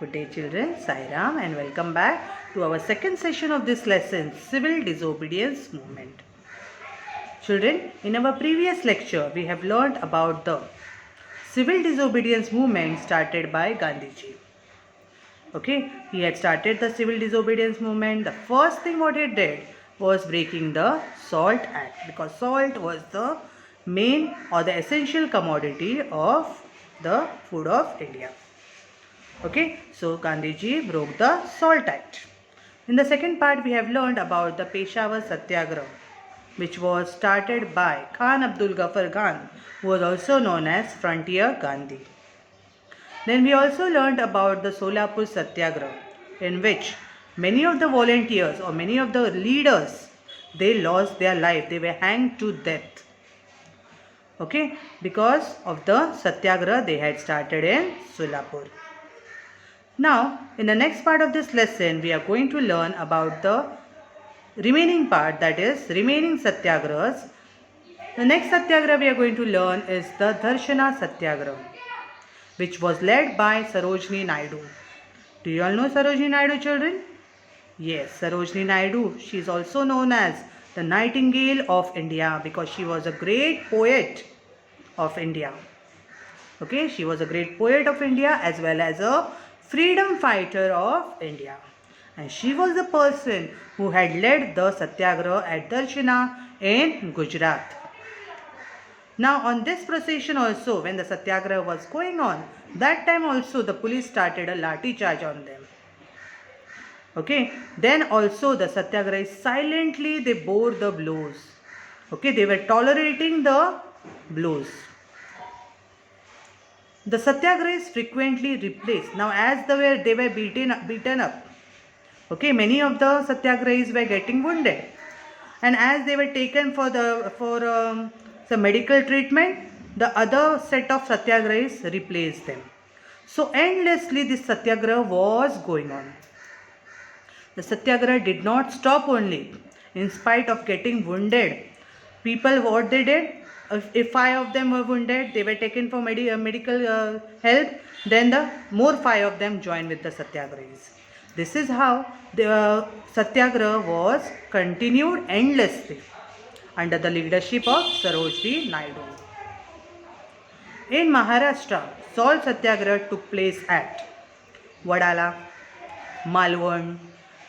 Good day children, Sai Ram, and welcome back to our second session of this lesson, Civil Disobedience Movement. Children, in our previous lecture, we have learned about the Civil Disobedience Movement started by Gandhiji. Okay, he had started the Civil Disobedience Movement. The first thing what he did was breaking the Salt Act, because salt was the main or the essential commodity of the food of India. Okay, so Gandhiji broke the Salt Act. In the second part, we have learned about the Peshawar Satyagraha, which was started by Khan Abdul Ghaffar Khan, who was also known as Frontier Gandhi. Then we also learned about the Solapur Satyagraha, in which many of the volunteers or many of the leaders, they lost their life, they were hanged to death. Okay, because of the Satyagraha they had started in Solapur. Now, in the next part of this lesson, we are going to learn about the remaining part, that is, remaining Satyagrahas. The next Satyagraha we are going to learn is the Darshana Satyagraha, which was led by Sarojini Naidu. Do you all know Sarojini Naidu, children? Yes, Sarojini Naidu. She is also known as the Nightingale of India because she was a great poet of India. Okay, she was a great poet of India as well as a freedom fighter of India. And she was the person who had led the Satyagraha at Darshana in Gujarat. Now on this procession also, when the Satyagraha was going on, that time also the police started a lathi charge on them. Okay, then also the Satyagrahis silently they bore the blows. Okay, they were tolerating the blows. The Satyagrahis frequently replaced. Now as they were beaten up. Okay, many of the Satyagrahis were getting wounded. And as they were taken for some medical treatment, the other set of Satyagrahis replaced them. So endlessly this Satyagraha was going on. The Satyagraha did not stop only. In spite of getting wounded, people what they did, if 5 of them were wounded, they were taken for medical help, then the more 5 of them joined with the Satyagrahis. This is how the Satyagraha was continued endlessly under the leadership of Sarojini Naidu. In Maharashtra, Salt Satyagraha took place at Wadala, Malwan,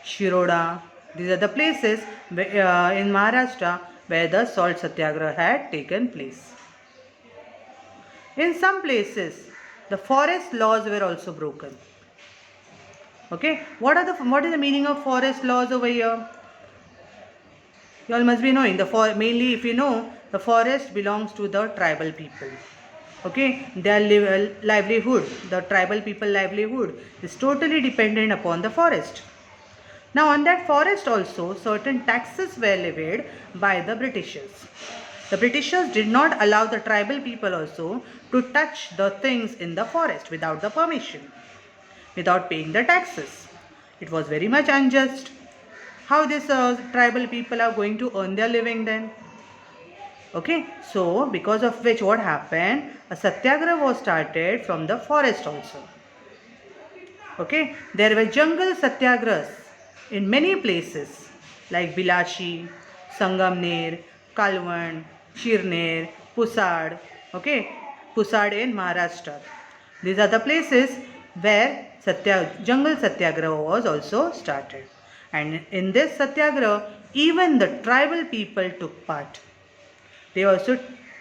Shiroda. These are the places in Maharashtra where the Salt Satyagraha had taken place. In some places, the forest laws were also broken. Okay, what is the meaning of forest laws over here? You all must be knowing, mainly if you know, the forest belongs to the tribal people. Okay, their livelihood, the tribal people livelihood is totally dependent upon the forest. Now on that forest also, certain taxes were levied by the Britishers. The Britishers did not allow the tribal people also to touch the things in the forest without the permission, without paying the taxes. It was very much unjust. How these tribal people are going to earn their living then? Okay, so because of which what happened, a Satyagraha was started from the forest also. Okay, there were jungle Satyagrahas in many places like Bilashi, Sangamner, Kalwan, Shirner, Pusad. Okay, Pusad in Maharashtra. These are the places where jungle Satyagraha was also started. And in this Satyagraha, even the tribal people took part. They also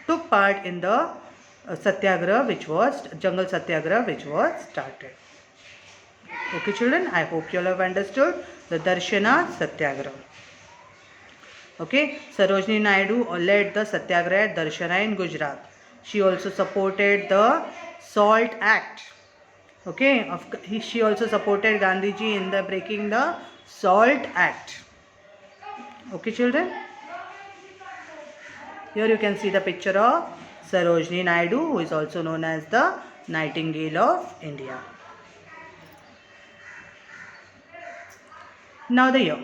took part in the Satyagraha, which was jungle Satyagraha, which was started. Okay, children, I hope you all have understood the Darshana Satyagraha. Okay, Sarojini Naidu led the Satyagraha at Darshana in Gujarat. She also supported the Salt Act. Okay, she also supported Gandhiji in the breaking the Salt Act. Okay, children. Here you can see the picture of Sarojini Naidu, who is also known as the Nightingale of India. Now the year.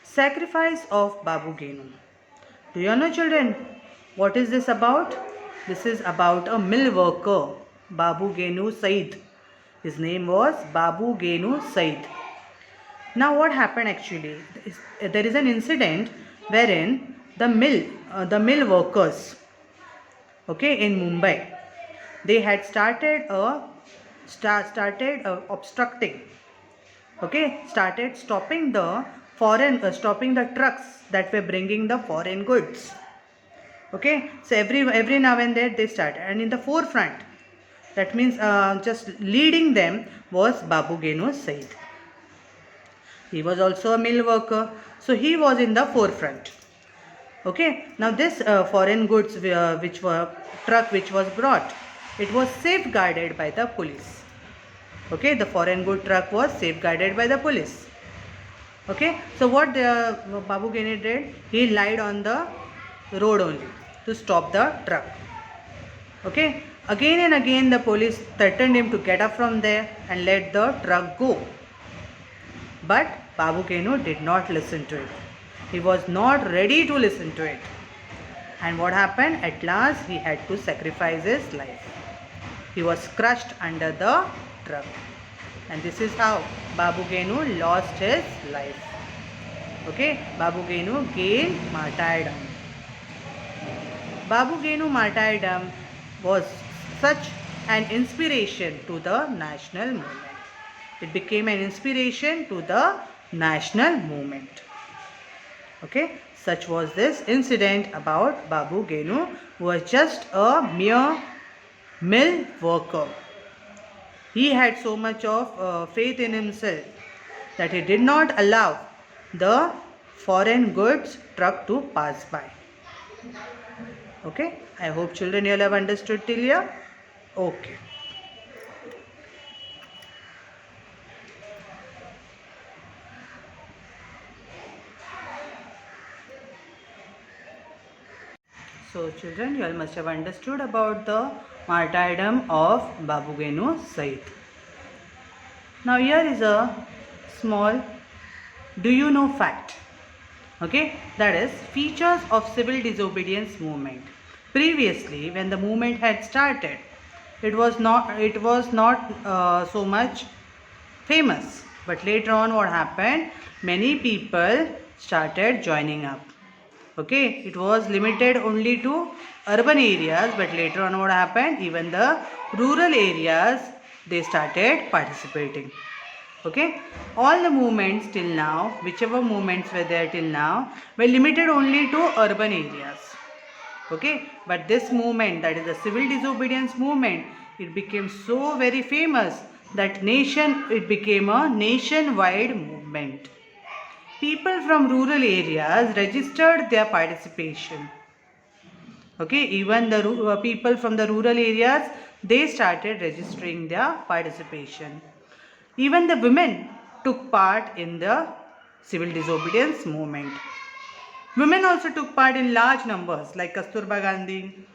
Sacrifice of Babu Genu. Do you know, children, what is this about? This is about a mill worker, Babu Genu Said. His name was Babu Genu Said. Now what happened actually? There is an incident wherein the mill workers, okay, in Mumbai, they had started obstructing, okay, started stopping the stopping the trucks that were bringing the foreign goods. Okay, so every now and then they started, and in the forefront, that means just leading them, was Babu Genu Said. He was also a mill worker, so he was in the forefront. Okay, now this foreign goods which was brought, it was safeguarded by the police. Okay, the foreign good truck was safeguarded by the police. Okay, so what Babu Genu did, he lied on the road only to stop the truck. Okay, again and again the police threatened him to get up from there and let the truck go. But Babu Genu did not listen to it. He was not ready to listen to it. And what happened? At last he had to sacrifice his life. He was crushed under the truck. And this is how Babu Genu lost his life. Okay, Babu Genu gained martyrdom. Babu Genu martyrdom was such an inspiration to the national movement. It became an inspiration to the national movement. Okay, such was this incident about Babu Genu, who was just a mere mill worker. He had so much of faith in himself that he did not allow the foreign goods truck to pass by. Okay, I hope children you all have understood till here. Okay. So children, you all must have understood about the martyrdom of Babu Genu Said. Now here is a small do you know fact. Okay, that is features of civil disobedience movement. Previously, when the movement had started, it was not so much famous. But later on, what happened? Many people started joining up. Okay, it was limited only to urban areas, but later on what happened? Even the rural areas, they started participating. Okay, all the movements till now, whichever movements were there till now, were limited only to urban areas. Okay, but this movement, that is the civil disobedience movement, it became so very famous that it became a nationwide movement. People from rural areas registered their participation. Okay, even the people from the rural areas, they started registering their participation. Even the women took part in the civil disobedience movement. Women also took part in large numbers like Kasturba Gandhi,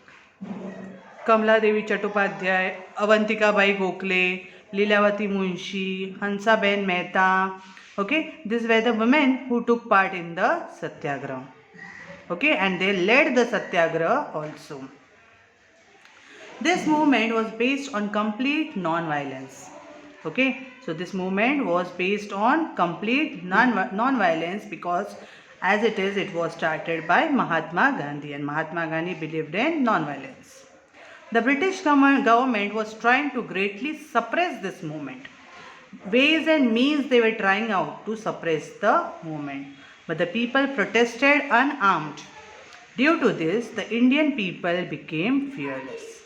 Kamla Devi Chattopadhyay, Avantika Bai Gokhale, Lilavati Munshi, Hansa Ben Mehta. Okay, these were the women who took part in the Satyagraha. Okay, and they led the Satyagraha also. This movement was based on complete non-violence. Okay, so this movement was based on complete non-violence because as it was started by Mahatma Gandhi, and Mahatma Gandhi believed in non-violence. The British government was trying to greatly suppress this movement. Ways and means they were trying out to suppress the movement, but the people protested unarmed. Due to this, the Indian people became fearless.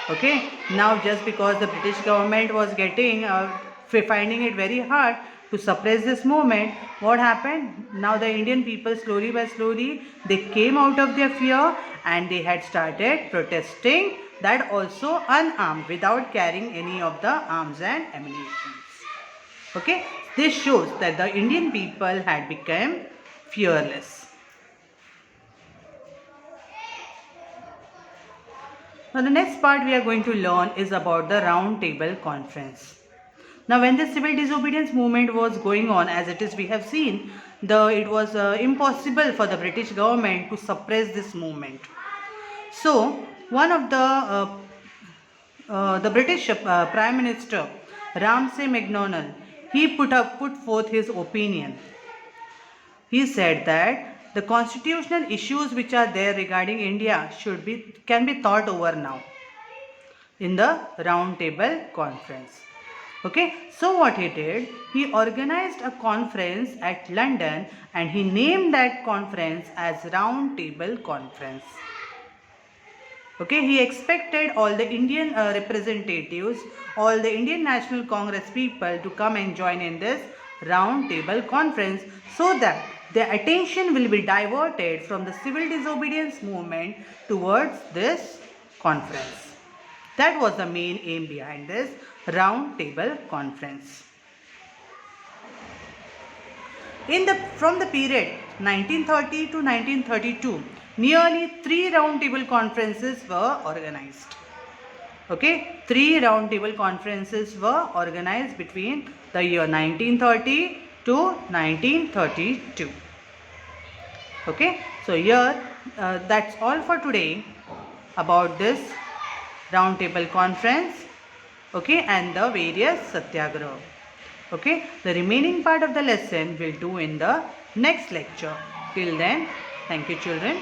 Okay, now just because the British government was finding it very hard to suppress this movement, what happened? Now the Indian people slowly by slowly, they came out of their fear and they had started protesting, that also unarmed, without carrying any of the arms and ammunition. Okay, this shows that the Indian people had become fearless. Now the next part we are going to learn is about the Round Table Conference. Now when the civil disobedience movement was going on, as it is we have seen, it was impossible for the British government to suppress this movement. So one of the the British Prime Minister Ramsay MacDonald, he put forth his opinion. He said that the constitutional issues which are there regarding India can be thought over now in the round table conference. Okay, so what he did, he organized a conference at London and he named that conference as Round Table Conference. Okay, he expected all the Indian representatives, all the Indian National Congress people to come and join in this round table conference so that their attention will be diverted from the civil disobedience movement towards this conference. That was the main aim behind this round table conference. From the period 1930 to 1932, nearly 3 round table conferences were organized. Okay, 3 round table conferences were organized between the year 1930 to 1932. Okay, so here that's all for today about this round table conference, okay, and the various satyagraha. Okay, the remaining part of the lesson we'll do in the next lecture. Till then, thank you children.